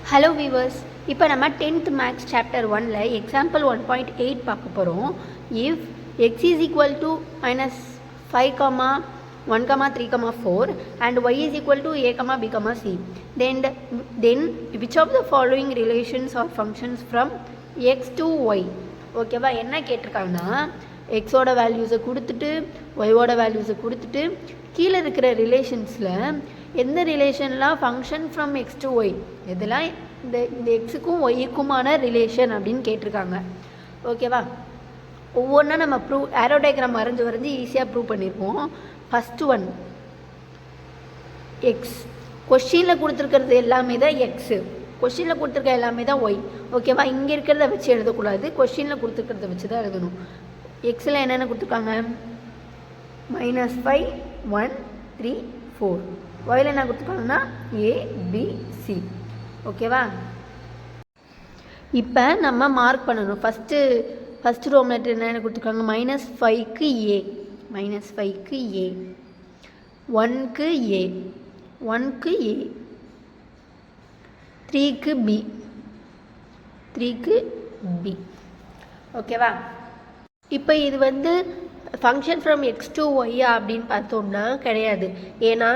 Hello viewers, இப்போ நம்ம 10th maths chapter 1ல் எக்ஸாம்பிள் 1.8 பார்க்க போகிறோம். If x is equal to -5, 1, 3, 4 and y is equal to a, b, c, then which of the following relations or functions from x to y? ஓகேவா, என்ன கேட்டிருக்காங்கன்னா எக்ஸோட வேல்யூஸை கொடுத்துட்டு ஒய்யோட வேல்யூஸை கொடுத்துட்டு கீழே இருக்கிற ரிலேஷன்ஸில் எந்த ரிலேஷன்லாம் function from X to Y, இதெல்லாம் இந்த எக்ஸுக்கும் ஒய்க்குமான ரிலேஷன் அப்படின்னு கேட்டிருக்காங்க. ஓகேவா, ஒவ்வொன்றா நம்ம ஆரோ டயக்ராம் வரைஞ்சி ஈஸியாக ப்ரூவ் பண்ணியிருப்போம். ஃபஸ்ட்டு ஒன் எக்ஸ், கொஷினில் கொடுத்துருக்கிறது எல்லாமே தான் எக்ஸு, கொஷினில் கொடுத்துருக்க எல்லாமே தான் ஒய். ஓகேவா, இங்கே இருக்கிறத வச்சு எழுதக்கூடாது, கொஷினில் கொடுத்துருக்கிறத வச்சு தான் எழுதணும். எக்ஸில் என்னென்ன கொடுத்துருக்காங்க? -5, 1, 3, 4. ஒயில் என்ன கொடுத்துருக்காங்கன்னா ABC. ஓகேவா, இப்போ நம்ம மார்க் பண்ணணும். ஃபஸ்ட்டு ரோ லெட்டர் என்ன கொடுத்துருக்காங்க? -5க்கு A, -5க்கு A, 1க்கு A, 1க்கு A, 3க்கு B, 3க்கு B. ஓகேவா, இப்போ இது ஃபங்க்ஷன் ஃப்ரம் எக்ஸ் டு ஒய்யா அப்படின்னு பார்த்தோம்னா கிடையாது. ஏன்னா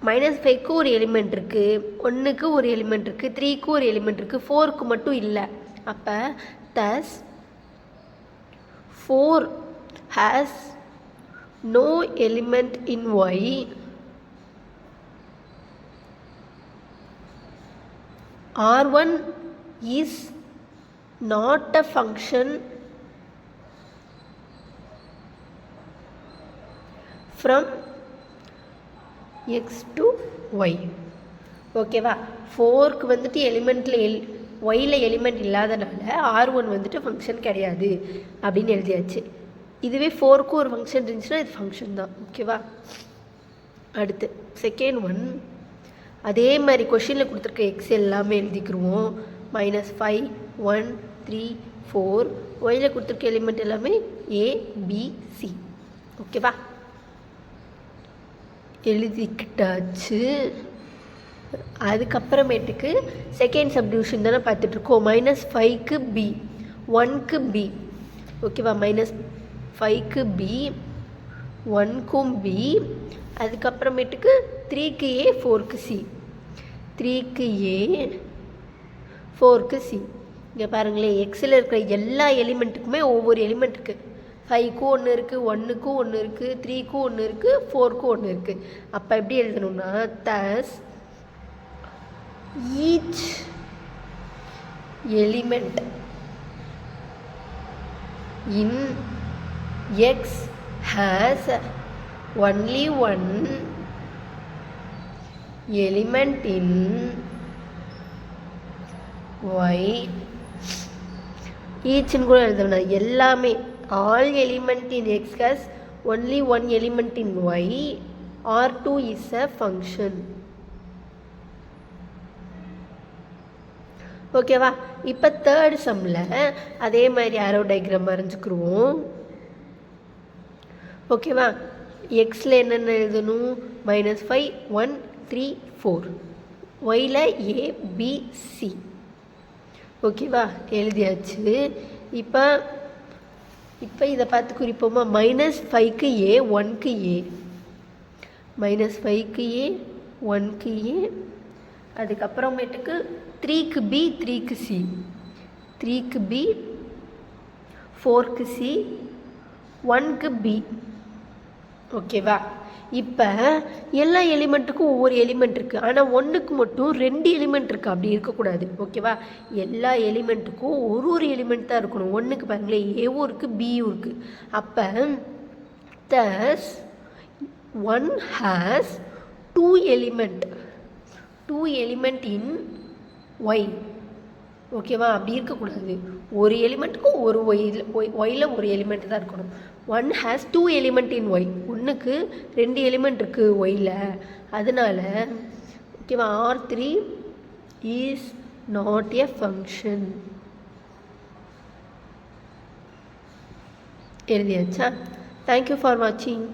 -5க்கு ஒரு எலிமெண்ட் இருக்குது, 1க்கு ஒரு எலிமெண்ட் இருக்குது, 3க்கு ஒரு எலிமெண்ட் இருக்குது, 4க்கு மட்டும் இல்லை. அப்போ thus 4 has no element in y R1 is not a function from x to y. ஓகேவா, 4க்கு எலிமெண்ட்டில் ஒயில் எலிமெண்ட் இல்லாதனால R1 ஃபங்க்ஷன் கிடையாது அப்படின்னு எழுதியாச்சு. இதுவே 4க்கு ஒரு ஃபங்க்ஷன் இருந்துச்சுன்னா இது ஃபங்க்ஷன் தான். ஓகேவா, அடுத்து செகண்ட் ஒன், அதே மாதிரி கொஷினில் கொடுத்துருக்க எக்ஸ் எல்லாமே எழுதிக்கிருவோம். -5, 1, 3, 4. ஒயில் கொடுத்துருக்க எலிமெண்ட் எல்லாமே ABC. ஓகேவா, எழுதிக்கிட்டாச்சு. அதுக்கப்புறமேட்டுக்கு செகண்ட் சப்டிவிஷன் தானே பார்த்துட்ருக்கோம். -5க்கு B, 1க்கு B. ஓகேவா, -5க்கு B, 1க்கும் B. அதுக்கப்புறமேட்டுக்கு 3க்கு A, 4க்கு C, 3க்கு A, 4க்கு C. இங்கே பாருங்களேன், எக்ஸில் இருக்கிற எல்லா எலிமெண்ட்டுக்குமே ஒவ்வொரு எலிமெண்ட் இருக்குது. 5க்கும் ஒன்று இருக்குது, 1க்கும் ஒன்று இருக்குது, 3க்கும் ஒன்று இருக்குது, 4க்கும் ஒன்று இருக்குது. அப்போ எப்படி எழுதணும்னா thus each element in X has only one element in Y. ஈச்னு கூட எழுதணும். எல்லாமே all element in X has only one element in Y. R2 is a function. ஓகேவா, இப்போ தேர்ட் சம்மில் அதே மாதிரி ஆரோ டயக்ராம் வரைஞ்சிக்கிருவோம். ஓகேவா, எக்ஸில் என்னென்ன எழுதணும்? -5, 1, 3, 4. Oil ABC. ஓகேவா, எழுதியாச்சு. இப்போ இதை பார்த்து குறிப்போமா? -5க்கு A, 1க்கு A, -5க்கு A, 1க்கு A. அதுக்கப்புறமேட்டுக்கு 3க்கு B, 3க்கு C, 3க்கு B, 4க்கு C, 1க்கு B. ஓகேவா, இப்போ எல்லா எலிமெண்ட்டுக்கும் ஒவ்வொரு எலிமெண்ட் இருக்குது, ஆனால் 1க்கு மட்டும் 2 எலிமெண்ட் இருக்குது. அப்படி இருக்கக்கூடாது. ஓகேவா, எல்லா எலிமெண்ட்டுக்கும் ஒரு எலிமெண்ட் தான் இருக்கணும். 1க்கு பாருங்களேன், ஏவும் இருக்குது, பியும் இருக்குது. அப்போ thus 1 has 2 element in Y. ஓகேவா, அப்படி இருக்கக்கூடாது. ஒரு எலிமெண்ட்டுக்கும் ஒரு ஒயில் ஒரு எலிமெண்ட் தான் இருக்கணும். 1 has 2 element in Y. 1க்கு 2 எலிமெண்ட் இருக்குது ஒயில். அதனால ஓகேவா, R3 is not a function. எழுதியாச்சா? தேங்க்யூ ஃபார் வாட்சிங்.